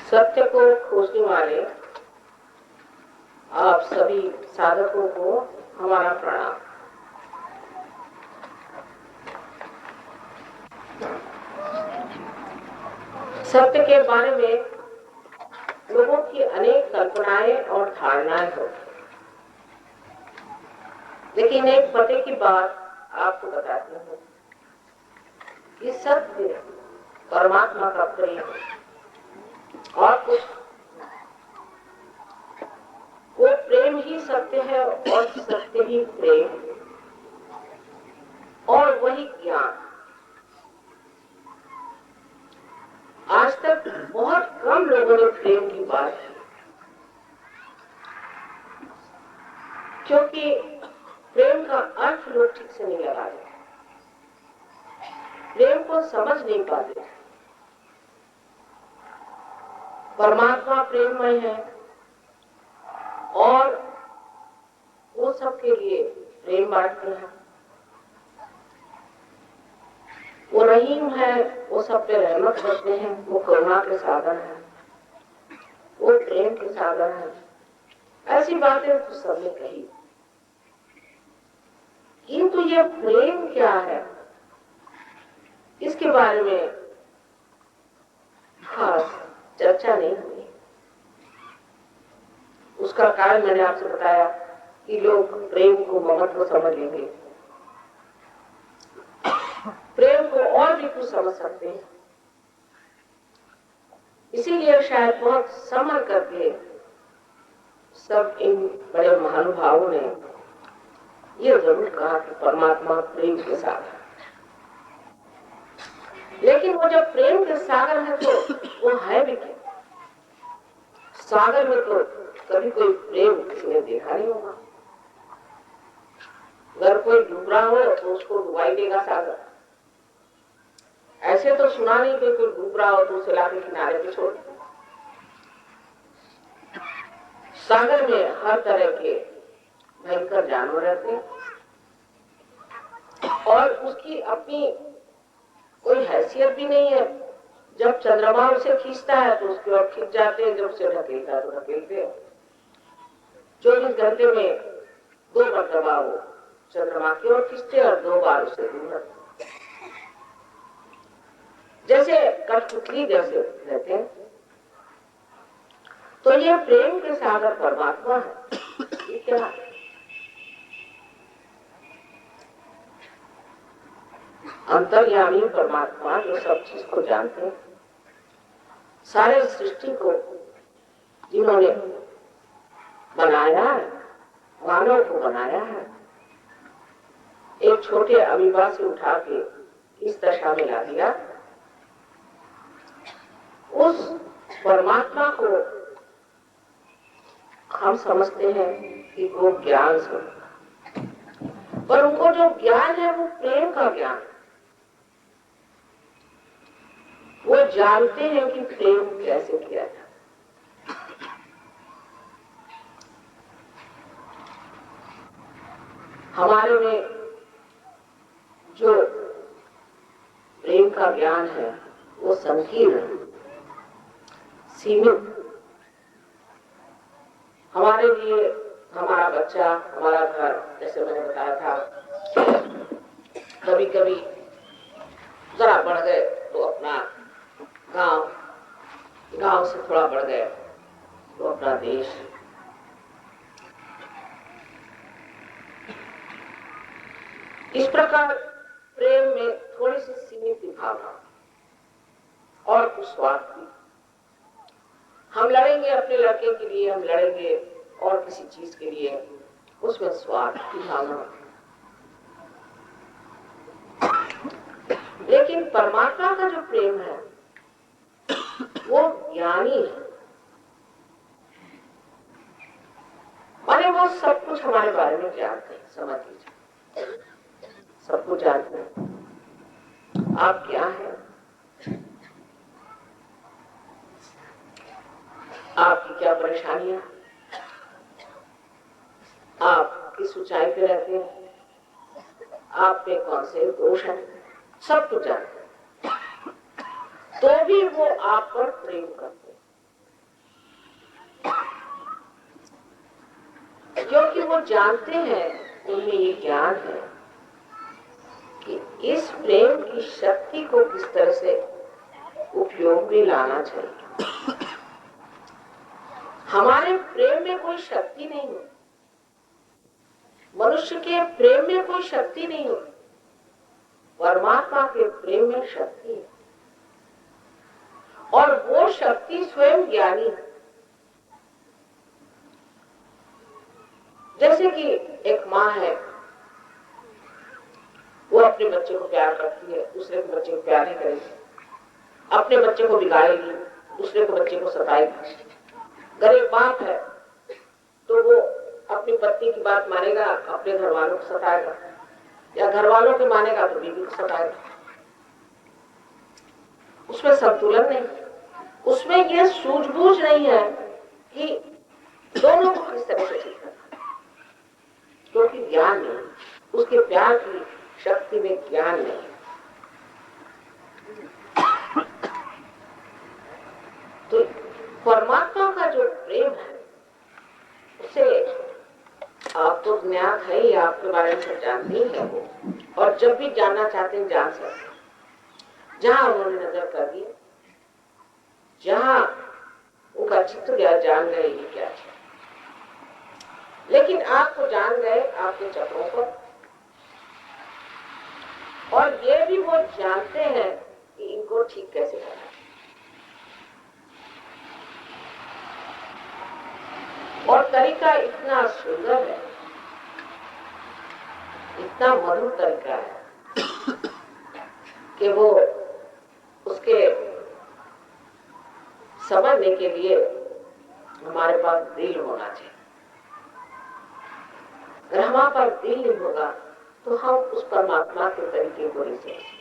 सत्य को खोजने वाले आप सभी साधकों को हमारा प्रणाम। सत्य के बारे में लोगों की अनेक कल्पनाएं और धारणाएं होती, लेकिन एक पते की बात आपको बताती हूँ कि सत्य परमात्मा का प्रेम और कुछ, वो प्रेम ही सत्य है और सत्य ही प्रेम और वही ज्ञान। आज तक बहुत कम लोगों ने प्रेम की बात की, क्योंकि प्रेम का अर्थ लोग ठीक से नहीं लगा रहे, प्रेम को समझ नहीं पाते। परमात्मा प्रेममय है और वो सबके लिए प्रेम बांटते हैं। वो रहीम है, वो सब पे रहमत करते हैं, वो करुणा के साधन है, वो प्रेम के साधन है। ऐसी बातें तो सबने कही, किंतु ये प्रेम क्या है, इसके बारे में खास चर्चा नहीं हुई। उसका कारण मैंने आपसे बताया कि लोग प्रेम को महत्व समझ लेंगे, प्रेम को और भी कुछ समझ सकते हैं। इसीलिए शायद बहुत संभल करके सब इन बड़े महानुभावों ने ये जरूर कहा कि परमात्मा प्रेम के सागर है। लेकिन वो जब प्रेम के सागर है तो वो है भी क्या? सागर में तो कभी कोई प्रेम किसी ने देखा नहीं होगा। अगर कोई डूब रहा हो तो उसको डुबाई देगा सागर। ऐसे तो सुना नहीं कि कोई डूब रहा हो तो उसे लाके किनारे पे छोड़। सागर में हर तरह के भयंकर जानवर रहते हैं और उसकी अपनी कोई हैसियत भी नहीं है। जब चंद्रमा उसे खींचता है तो उसकी ओर खींच जाते हैं, जब उसे ढकेलता है तो ढकेलते हैं। 24 घंटे में 2 मरतबा वो चंद्रमा की ओर खींचते और 2 बार उसे दूर रखते, जैसे कठपुतली जैसे रहते हैं। तो ये प्रेम के सागर परमात्मा है। ये क्या है? अंतर्यामी परमात्मा जो सब चीज को जानते हैं, सारे सृष्टि को जिन्होंने बनाया है, मानव को बनाया है, एक छोटे अमीबा से उठा के इस दशा में ला दिया, उस परमात्मा को हम समझते हैं कि वो ज्ञान स्वरूप, पर उनको जो ज्ञान है वो प्रेम का ज्ञान। वो जानते हैं कि प्रेम कैसे किया जाए। हमारे में जो प्रेम का ज्ञान है वो संकीर्ण, सीमित। हमारे लिए हमारा बच्चा, हमारा घर, जैसे मैंने बताया था, कभी कभी जरा बढ़ गए तो अपना गांव, गांव से थोड़ा बढ़ गए तो अपना देश। इस प्रकार प्रेम में थोड़ी सी सीमित भावना और कुछ स्वार्थ भी। हम लड़ेंगे अपने लड़के के लिए, हम लड़ेंगे और किसी चीज के लिए, उसमें स्वार्थ की भावना। लेकिन परमात्मा का जो प्रेम है वो ज्ञानी है, माने वो सब कुछ हमारे बारे में जानते हैं। समझ लीजिए, सब कुछ जानते हैं आप क्या हैं, आपकी क्या परेशानियां, आप किस ऊंचाई पे रहते हैं, आप पे कौन से दोष हैं, सब कुछ जानते हैं। तो भी वो आप पर प्रेम करते हैं। क्योंकि वो जानते हैं, उनमें ये ज्ञान है कि इस प्रेम की शक्ति को किस तरह से उपयोग में लाना चाहिए। हमारे प्रेम में कोई शक्ति नहीं है, मनुष्य के प्रेम में कोई शक्ति नहीं है, परमात्मा के प्रेम में शक्ति है, और वो शक्ति स्वयं ज्ञानी है। जैसे कि एक माँ है, वो अपने बच्चे को प्यार करती है, दूसरे के बच्चे को प्यार नहीं करेगी, अपने बच्चे को बिगाड़ेगी, दूसरे को बच्चे को सताएगी। अगर एक बाप है तो वो अपनी पत्नी की बात मानेगा, अपने घर वालों को सताएगा, या घर वालों के मानेगा तो बीवी को सताएगा। उसमें संतुलन नहीं, उसमें ये सूझबूझ नहीं है कि दोनों को किस तरह से ठीक करना, क्योंकि ज्ञान नहीं, उसके प्यार की शक्ति में ज्ञान नहीं। तो परमात्मा का जो प्रेम है उसे आपको ज्ञात है, या आपके बारे में सब जानती है वो, और जब भी जानना चाहते हैं जान सकते। जहां उन्होंने नजर कर दी, जहां उनका चित्त गया, जान गए ये क्या है। लेकिन आपको जान गए आपके चक्रों पर, और ये भी वो जानते हैं कि इनको ठीक कैसे करना है। और तरीका इतना सुंदर है, इतना मधुर तरीका है कि वो उसके समझने के लिए हमारे पास दिल होना चाहिए। अगर हमारे पास दिल नहीं होगा तो हम उस परमात्मा के तरीके को नहीं समझ सकते।